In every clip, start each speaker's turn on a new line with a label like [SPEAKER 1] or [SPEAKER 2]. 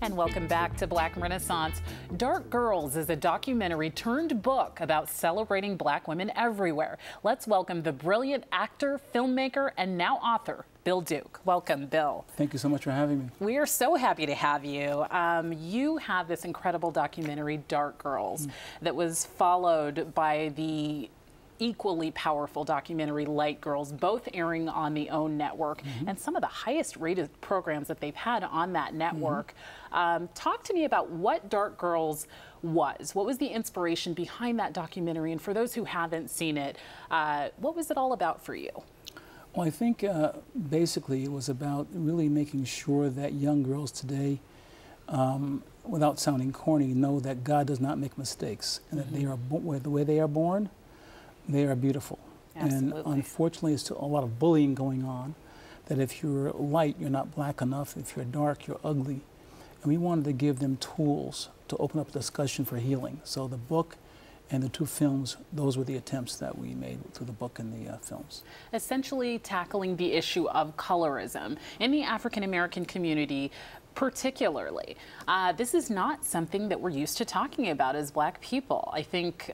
[SPEAKER 1] And welcome back to Black Renaissance. Dark Girls is a documentary turned book about celebrating Black women everywhere. Let's welcome the brilliant actor, filmmaker, and now author, Bill Duke. Welcome, Bill.
[SPEAKER 2] Thank you so much for having me.
[SPEAKER 1] We are so happy to have you. You have this incredible documentary, Dark Girls, that was followed by the equally powerful documentary Light Girls, both airing on the OWN network, and some of the highest rated programs that they've had on that network. Talk to me about what Dark Girls was. What was the inspiration behind that documentary? And for those who haven't seen it, what was it all about for you?
[SPEAKER 2] Well, I think basically it was about really making sure that young girls today, without sounding corny, know that God does not make mistakes, and that they are the way they are born, they are beautiful.
[SPEAKER 1] Absolutely.
[SPEAKER 2] And unfortunately, there's a lot of bullying going on, that if you're light, you're not black enough. If you're dark, you're ugly. And we wanted to give them tools to open up a discussion for healing. So the book and the two films, those were the attempts that we made through the book and the films. Essentially
[SPEAKER 1] tackling the issue of colorism in the African American community, particularly. This is not something that we're used to talking about as Black people. I think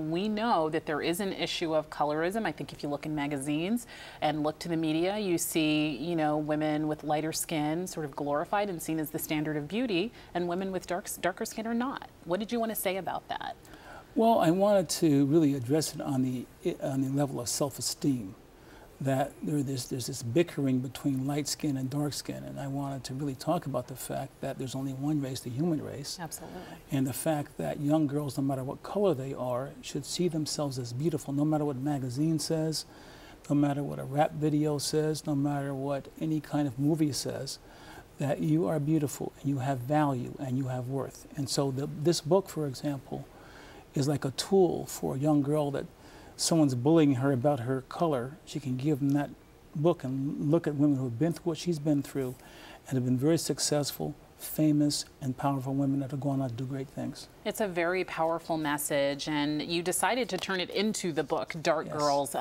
[SPEAKER 1] we know that there is an issue of colorism. I think if you look in magazines and look to the media, you see, you know, women with lighter skin sort of glorified and seen as the standard of beauty, and women with darker skin are not. What did you want to say about that?
[SPEAKER 2] Well, I wanted to really address it on the level of self-esteem, that there's this bickering between light skin and dark skin, and I wanted to really talk about the fact that there's only one race, the human race.
[SPEAKER 1] Absolutely.
[SPEAKER 2] And the fact that young girls, no matter what color they are, should see themselves as beautiful, no matter what a magazine says, no matter what a rap video says, no matter what any kind of movie says, that you are beautiful and you have value and you have worth. And so this book, for example, is like a tool for a young girl that someone's bullying her about her color. She can give them that book and look at women who have been through what she's been through and have been very successful, famous, and powerful women that are going on to do great things.
[SPEAKER 1] It's a very powerful message, and you decided to turn it into the book, Dark Girls.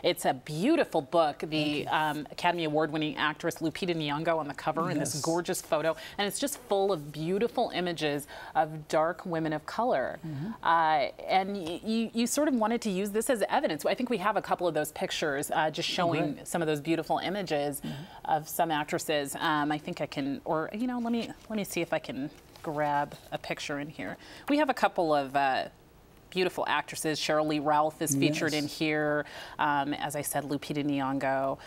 [SPEAKER 1] It's a beautiful book. The Academy Award-winning actress Lupita Nyong'o on the cover in this gorgeous photo, and it's just full of beautiful images of dark women of color. And you sort of wanted to use this as evidence. I think we have a couple of those pictures just showing some of those beautiful images of some actresses. I think I can, or you know, let me see if I can grab a picture in here. We have a couple of beautiful actresses. Cheryl Lee Ralph is featured in here. As I said, Lupita Nyong'o.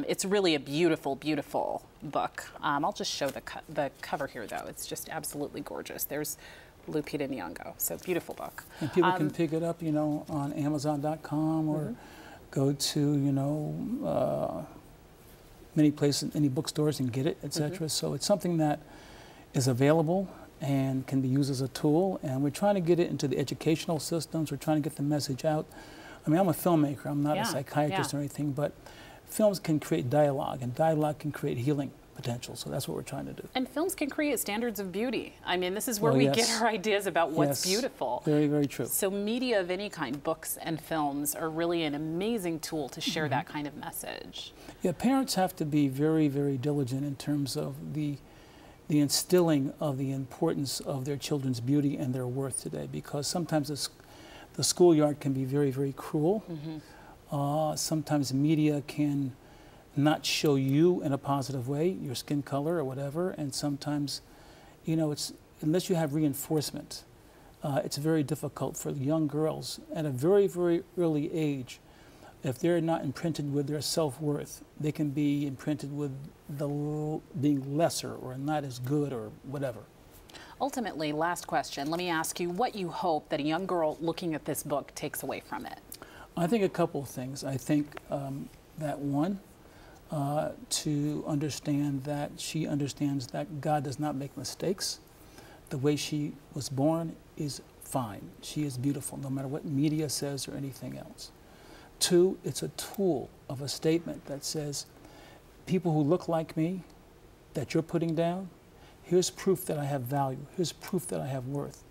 [SPEAKER 1] It's really a beautiful, beautiful book. I'll just show the cover here, though. It's just absolutely gorgeous. There's Lupita Nyong'o. So beautiful book.
[SPEAKER 2] And people can pick it up, you know, on Amazon.com or go to, you know, many places, any bookstores and get it, etc. So it's something that is available and can be used as a tool, and we're trying to get it into the educational systems. We're trying to get the message out. I mean, I'm a filmmaker, I'm not a psychiatrist or anything, but films can create dialogue, and dialogue can create healing potential, so that's what we're trying to do.
[SPEAKER 1] And films can create standards of beauty. I mean, this is where we get our ideas about what's beautiful.
[SPEAKER 2] Very, very true.
[SPEAKER 1] So media of any kind, books and films, are really an amazing tool to share that kind of message.
[SPEAKER 2] Yeah, parents have to be very, very diligent in terms of the instilling of the importance of their children's beauty and their worth today, because sometimes the schoolyard can be very, very cruel. Sometimes media can not show you in a positive way, your skin color or whatever, and sometimes, you know, unless you have reinforcement, it's very difficult for young girls at a very, very early age. If they're not imprinted with their self-worth, they can be imprinted with being lesser or not as good or whatever.
[SPEAKER 1] Ultimately, last question, let me ask you what you hope that a young girl looking at this book takes away from it.
[SPEAKER 2] I think a couple of things. I think that one, to understand that she understands that God does not make mistakes. The way she was born is fine. She is beautiful, no matter what media says or anything else. Two, it's a tool of a statement that says, people who look like me, that you're putting down, here's proof that I have value. Here's proof that I have worth.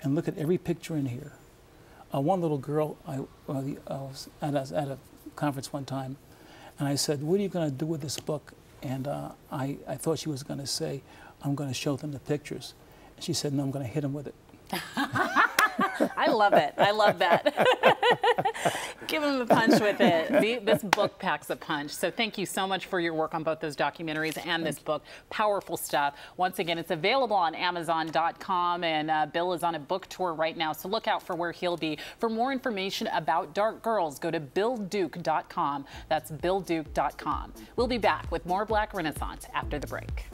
[SPEAKER 2] And look at every picture in here. One little girl, I was at a conference one time, and I said, what are you going to do with this book And I thought she was going to say, I'm going to show them the pictures. And she said, no, I'm going to hit them with it.
[SPEAKER 1] I love it. I love that. Give him a punch with it. This book packs a punch. So thank you so much for your work on both those documentaries and this book. Powerful stuff. Once again, it's available on Amazon.com, and Bill is on a book tour right now, so look out for where he'll be. For more information about Dark Girls, go to BillDuke.com. That's BillDuke.com. We'll be back with more Black Renaissance after the break.